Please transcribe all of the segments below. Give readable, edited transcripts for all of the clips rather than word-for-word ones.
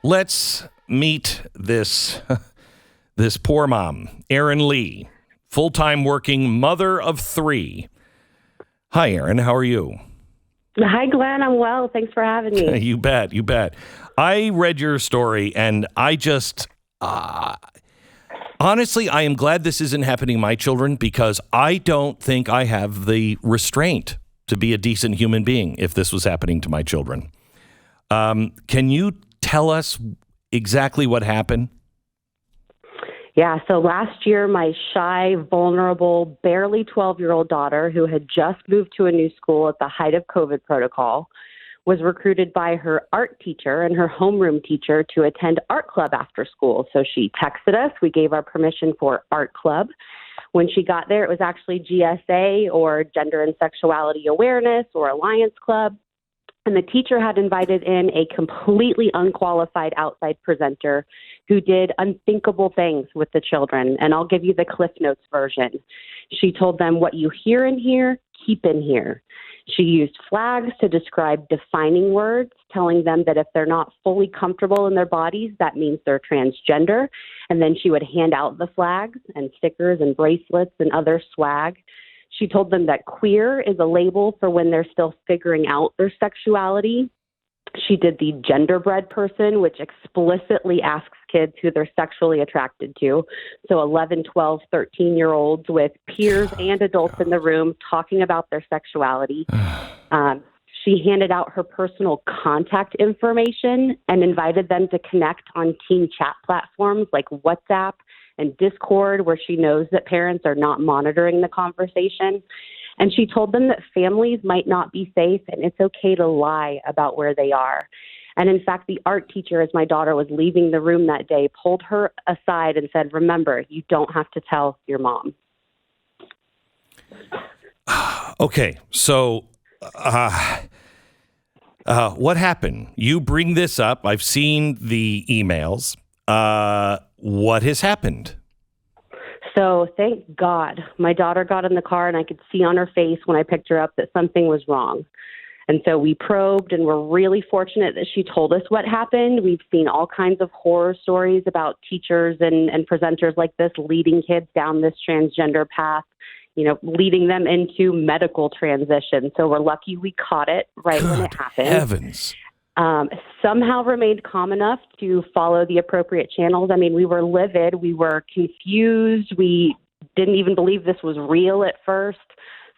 Let's meet this this poor mom, Erin Lee, full-time working mother of 3. Hi, Erin. How are you? Hi, Glenn. I'm well. Thanks for having me. You bet. You bet. I read your story, and I just... honestly, I am glad this isn't happening to my children because I don't think I have the restraint to be a decent human being if this was happening to my children. Can you tell us exactly what happened? Yeah, so last year, my shy, vulnerable, barely 12-year-old daughter, who had just moved to a new school at the height of COVID protocol, was recruited by her art teacher and her homeroom teacher to attend art club after school. So she texted us. We gave our permission for art club. When she got there, it was actually GSA, or Gender and Sexuality Awareness, or Alliance Club. And the teacher had invited in a completely unqualified outside presenter who did unthinkable things with the children. And I'll give you the Cliff Notes version. She told them, what you hear in here, keep in here. She used flags to describe defining words, telling them that if they're not fully comfortable in their bodies, that means they're transgender. And then she would hand out the flags and stickers and bracelets and other swag. She told them that queer is a label for when they're still figuring out their sexuality. She did the genderbread person, which explicitly asks kids who they're sexually attracted to. So 11, 12, 13-year-olds with peers and adults in the room talking about their sexuality. She handed out her personal contact information and invited them to connect on teen chat platforms like WhatsApp and Discord, where she knows that parents are not monitoring the conversation. And she told them that families might not be safe and it's okay to lie about where they are. And in fact, the art teacher, as my daughter was leaving the room that day, pulled her aside and said, remember, you don't have to tell your mom. Okay, so what happened? You bring this up. I've seen the emails. What has happened? So thank God my daughter got in the car and I could see on her face when I picked her up that something was wrong. And so we probed, and we're really fortunate that she told us what happened. We've seen all kinds of horror stories about teachers and presenters like this leading kids down this transgender path, you know, leading them into medical transition. So we're lucky we caught it right when it happened. Heavens. Somehow remained calm enough to follow the appropriate channels. I mean, we were livid. We were confused. We didn't even believe this was real at first.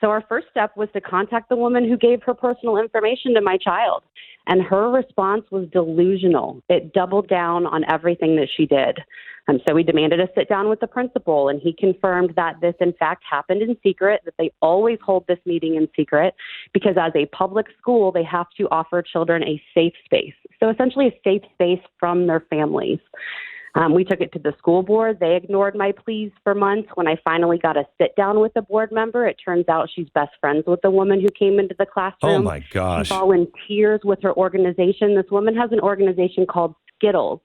So our first step was to contact the woman who gave her personal information to my child. And her response was delusional. It doubled down on everything that she did. So we demanded a sit down with the principal, and he confirmed that this, in fact, happened in secret, that they always hold this meeting in secret, because as a public school, they have to offer children a safe space. So essentially a safe space from their families. We took it to the school board. They ignored my pleas for months. When I finally got a sit down with a board member, it turns out she's best friends with the woman who came into the classroom. Oh, my gosh. She volunteers with her organization. This woman has an organization called Skittles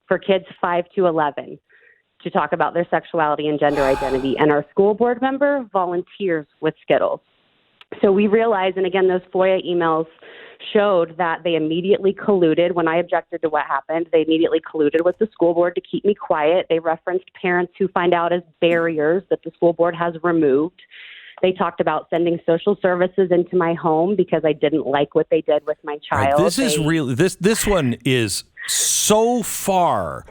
for kids 5 to 11 to talk about their sexuality and gender identity. And our school board member volunteers with Skittles. So we realized, and again, those FOIA emails showed that they immediately colluded. When I objected to what happened, they immediately colluded with the school board to keep me quiet. They referenced parents who find out as barriers that the school board has removed. They talked about sending social services into my home because I didn't like what they did with my child. Right, this one is so far.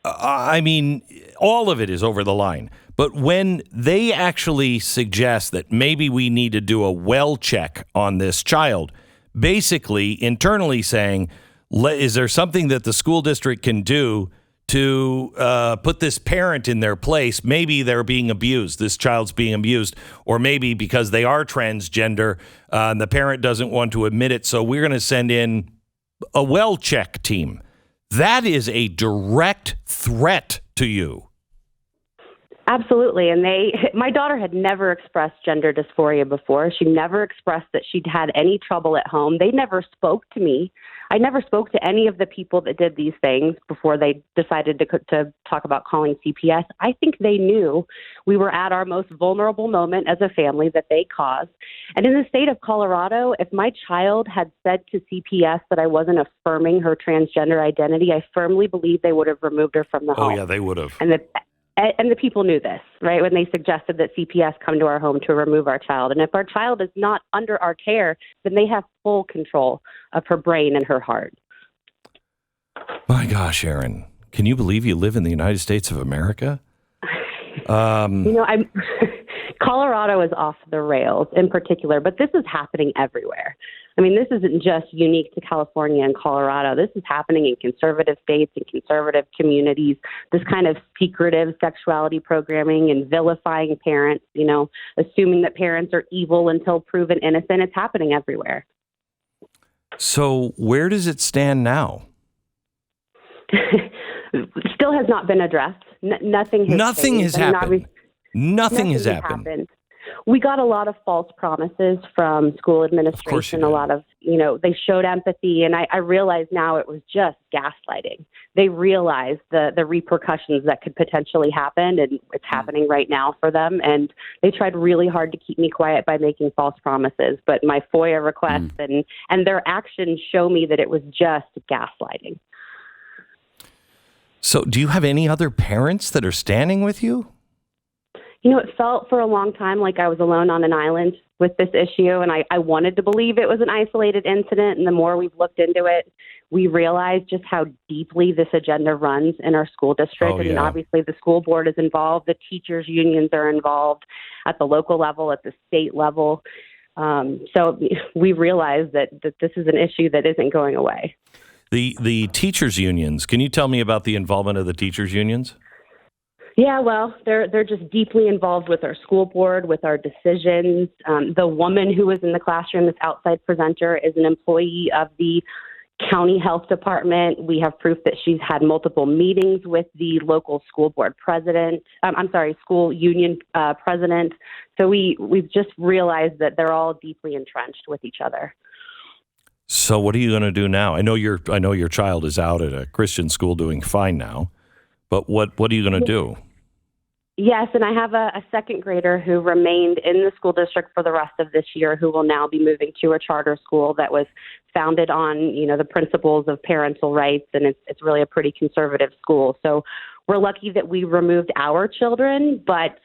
I mean, all of it is over the line. But when they actually suggest that maybe we need to do a well check on this child, basically internally saying, is there something that the school district can do to put this parent in their place? Maybe they're being abused. This child's being abused. Or maybe because they are transgender, and the parent doesn't want to admit it. So we're going to send in a well check team. That is a direct threat to you. Absolutely. And my daughter had never expressed gender dysphoria before. She never expressed that she'd had any trouble at home. They never spoke to me I never spoke to any of the people that did these things before they decided to talk about calling CPS. I think they knew we were at our most vulnerable moment as a family that they caused. And in the state of Colorado, if my child had said to CPS that I wasn't affirming her transgender identity, I firmly believe they would have removed her from the home. Oh, yeah, they would have. And the people knew this, right, when they suggested that CPS come to our home to remove our child. And if our child is not under our care, then they have full control of her brain and her heart. My gosh, Erin, can you believe you live in the United States of America? Colorado is off the rails in particular, but this is happening everywhere. I mean, this isn't just unique to California and Colorado. This is happening in conservative states and conservative communities, this kind of secretive sexuality programming and vilifying parents, assuming that parents are evil until proven innocent. It's happening everywhere. So where does it stand now? Still has not been addressed. Nothing has happened. Nothing has happened. We got a lot of false promises from school administration. A lot of, they showed empathy. And I realize now it was just gaslighting. They realized the repercussions that could potentially happen. And it's happening right now for them. And they tried really hard to keep me quiet by making false promises. But my FOIA requests and their actions show me that it was just gaslighting. So do you have any other parents that are standing with you? It felt for a long time like I was alone on an island with this issue, and I wanted to believe it was an isolated incident, and the more we've looked into it, we realized just how deeply this agenda runs in our school district. Oh, yeah. I mean, obviously the school board is involved, the teachers' unions are involved at the local level, at the state level. So we realized that this is an issue that isn't going away. The teachers' unions, can you tell me about the involvement of the teachers' unions? Yeah, well, they're just deeply involved with our school board, with our decisions. The woman who was in the classroom, this outside presenter, is an employee of the county health department. We have proof that she's had multiple meetings with the local school board president. School union president. So we've just realized that they're all deeply entrenched with each other. So what are you going to do now? I know your child is out at a Christian school doing fine now, but what are you going to do? Yes, and I have a second grader who remained in the school district for the rest of this year, who will now be moving to a charter school that was founded on, the principles of parental rights, and it's really a pretty conservative school. So we're lucky that we removed our children, but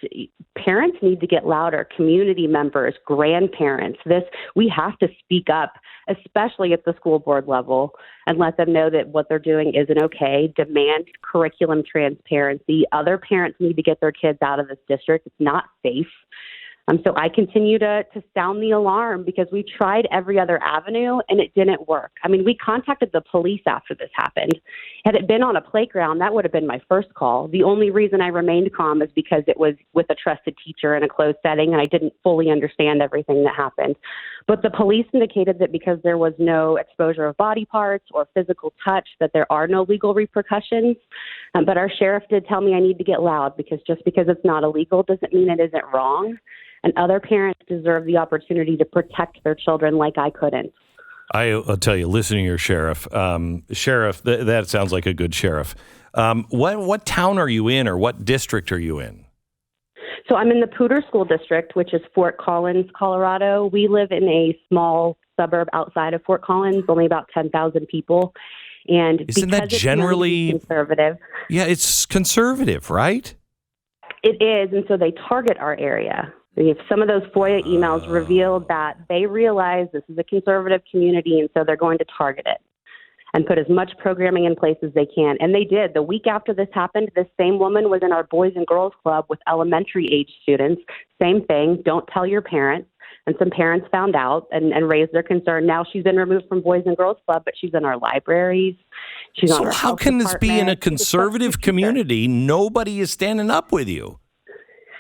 parents need to get louder. Community members, grandparents, we have to speak up, especially at the school board level, and let them know that what they're doing isn't okay. Demand curriculum transparency. Other parents need to get their kids out of this district. It's not safe. So I continue to sound the alarm because we tried every other avenue and it didn't work. I mean, we contacted the police after this happened. Had it been on a playground, that would have been my first call. The only reason I remained calm is because it was with a trusted teacher in a closed setting and I didn't fully understand everything that happened. But the police indicated that because there was no exposure of body parts or physical touch, that there are no legal repercussions. But our sheriff did tell me I need to get loud because just because it's not illegal doesn't mean it isn't wrong. And other parents deserve the opportunity to protect their children like I couldn't. I'll tell you, listen to your sheriff. Sheriff, that sounds like a good sheriff. What town are you in or what district are you in? So I'm in the Poudre School District, which is Fort Collins, Colorado. We live in a small suburb outside of Fort Collins, only about 10,000 people. And isn't that generally conservative? Yeah, it's conservative, right? It is, and so they target our area. Some of those FOIA emails revealed that they realize this is a conservative community, and so they're going to target it and put as much programming in place as they can. And they did. The week after this happened, this same woman was in our Boys and Girls Club with elementary age students. Same thing, don't tell your parents. And some parents found out and raised their concern. Now she's been removed from Boys and Girls Club, but she's in our libraries. She's on our how can this be in a conservative community? Nobody is standing up with you.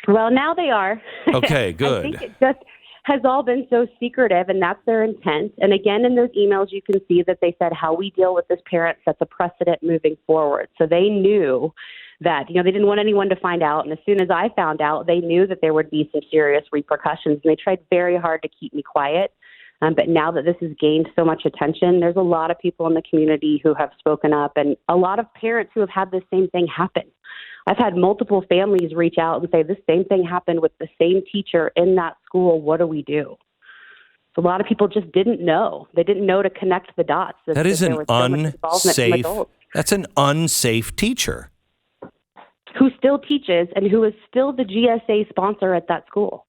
Well, now they are. Okay, good. I think it just has all been so secretive, and that's their intent. And again, in those emails, you can see that they said how we deal with this parent sets a precedent moving forward. So they knew that, they didn't want anyone to find out. And as soon as I found out, they knew that there would be some serious repercussions. And they tried very hard to keep me quiet. But now that this has gained so much attention, there's a lot of people in the community who have spoken up and a lot of parents who have had the same thing happen. I've had multiple families reach out and say, the same thing happened with the same teacher in that school. What do we do? So a lot of people just didn't know. They didn't know to connect the dots. That is an unsafe, that's an unsafe teacher. Who still teaches and who is still the GSA sponsor at that school.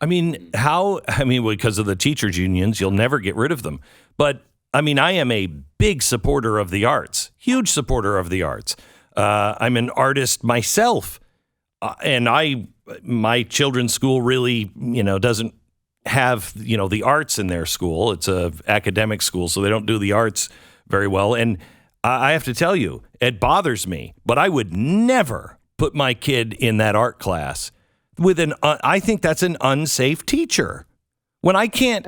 I mean, because of the teachers' unions, you'll never get rid of them. But, I mean, I am a big supporter of the arts, huge supporter of the arts. I'm an artist myself, and my children's school really, doesn't have, the arts in their school. It's a academic school, so they don't do the arts very well. And I have to tell you, it bothers me, but I would never put my kid in that art class with I think that's an unsafe teacher. When I can't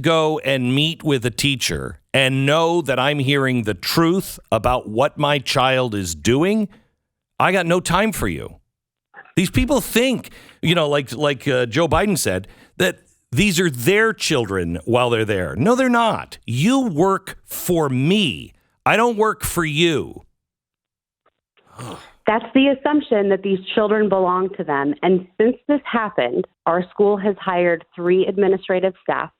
go and meet with a teacher and know that I'm hearing the truth about what my child is doing, I got no time for you. These people think, like Joe Biden said, that these are their children while they're there. No, they're not. You work for me. I don't work for you. That's the assumption that these children belong to them. And since this happened, our school has hired 3 administrative staff,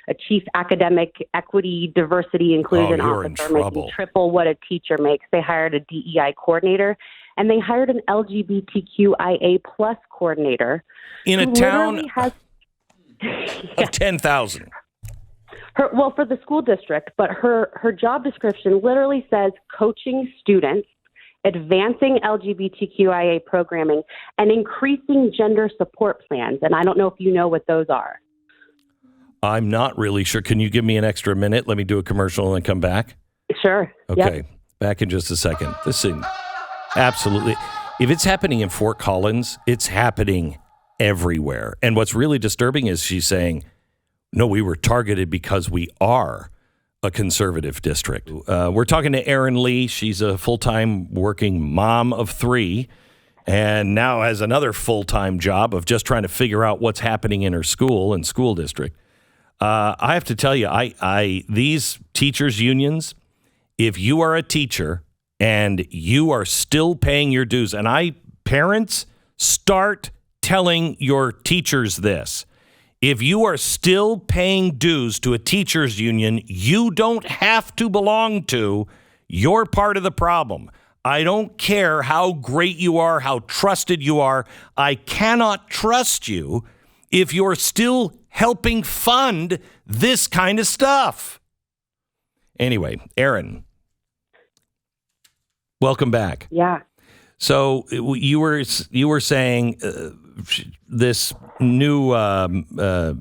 a chief academic equity, diversity, inclusion officer making triple what a teacher makes. They hired a DEI coordinator, and they hired an LGBTQIA plus coordinator. In a town of 10,000. For the school district, but her job description literally says coaching students, advancing LGBTQIA programming, and increasing gender support plans. And I don't know if you know what those are. I'm not really sure. Can you give me an extra minute? Let me do a commercial and then come back. Sure. Okay. Yep. Back in just a second. This thing, absolutely. If it's happening in Fort Collins, it's happening everywhere. And what's really disturbing is she's saying, no, we were targeted because we are a conservative district. We're talking to Erin Lee. She's a full-time working mom of 3 and now has another full-time job of just trying to figure out what's happening in her school and school district. I have to tell you, these teachers' unions, if you are a teacher and you are still paying your dues, and parents, start telling your teachers this. If you are still paying dues to a teachers union you don't have to belong to, you're part of the problem. I don't care how great you are, how trusted you are. I cannot trust you if you're still helping fund this kind of stuff. Anyway, Erin, welcome back. Yeah. So you were saying this new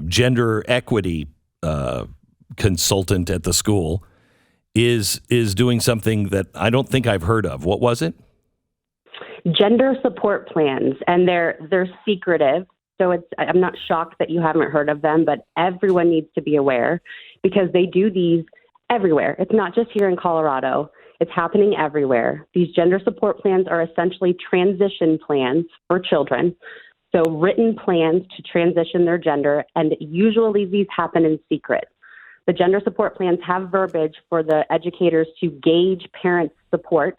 gender equity consultant at the school is doing something that I don't think I've heard of. What was it? Gender support plans, and they're secretive. So I'm not shocked that you haven't heard of them, but everyone needs to be aware because they do these everywhere. It's not just here in Colorado. It's happening everywhere. These gender support plans are essentially transition plans for children. So written plans to transition their gender, and usually these happen in secret. The gender support plans have verbiage for the educators to gauge parents' support,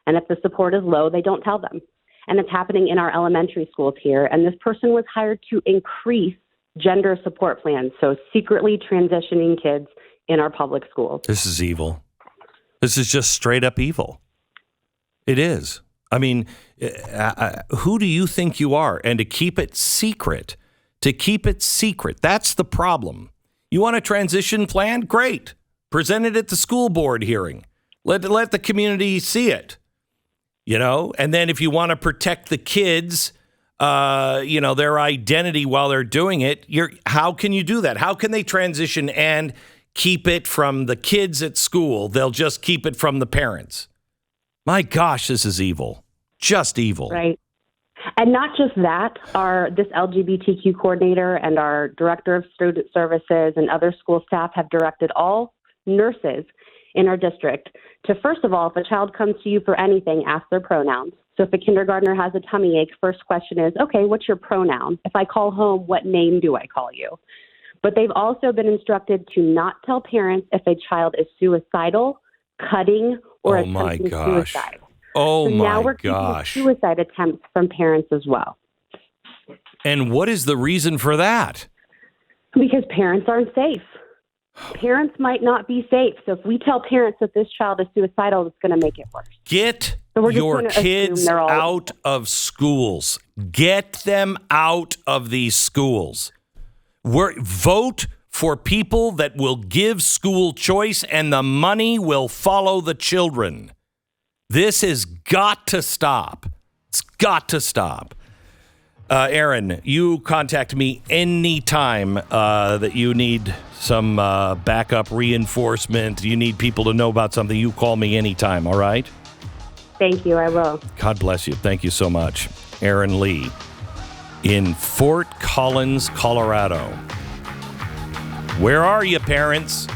and if the support is low, they don't tell them. And it's happening in our elementary schools here, and this person was hired to increase gender support plans, so secretly transitioning kids in our public schools. This is evil. This is just straight up evil. It is. I mean, who do you think you are? And to keep it secret, that's the problem. You want a transition plan? Great. Present it at the school board hearing. Let the community see it. And then if you want to protect the kids, their identity while they're doing it, how can you do that? How can they transition and keep it from the kids at school? They'll just keep it from the parents. My gosh, this is evil. Just evil. Right. And not just that, this LGBTQ coordinator and our director of student services and other school staff have directed all nurses in our district to, first of all, if a child comes to you for anything, ask their pronouns. So if a kindergartner has a tummy ache, first question is, okay, what's your pronoun? If I call home, what name do I call you? But they've also been instructed to not tell parents if a child is suicidal, cutting, or attempting suicide. Oh, so my now we're gosh. keeping suicide attempts from parents as well. And what is the reason for that? Because parents aren't safe. Parents might not be safe. So if we tell parents that this child is suicidal, it's going to make it worse. Get your kids out of schools. Get them out of these schools. Vote for people that will give school choice, and the money will follow the children. This has got to stop. It's got to stop. Aaron, you contact me anytime that you need some backup reinforcement. You need people to know about something. You call me anytime, all right? Thank you, I will. God bless you. Thank you so much. Aaron Lee in Fort Collins, Colorado. Where are you, parents?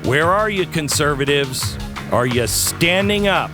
Where are you, conservatives? Are you standing up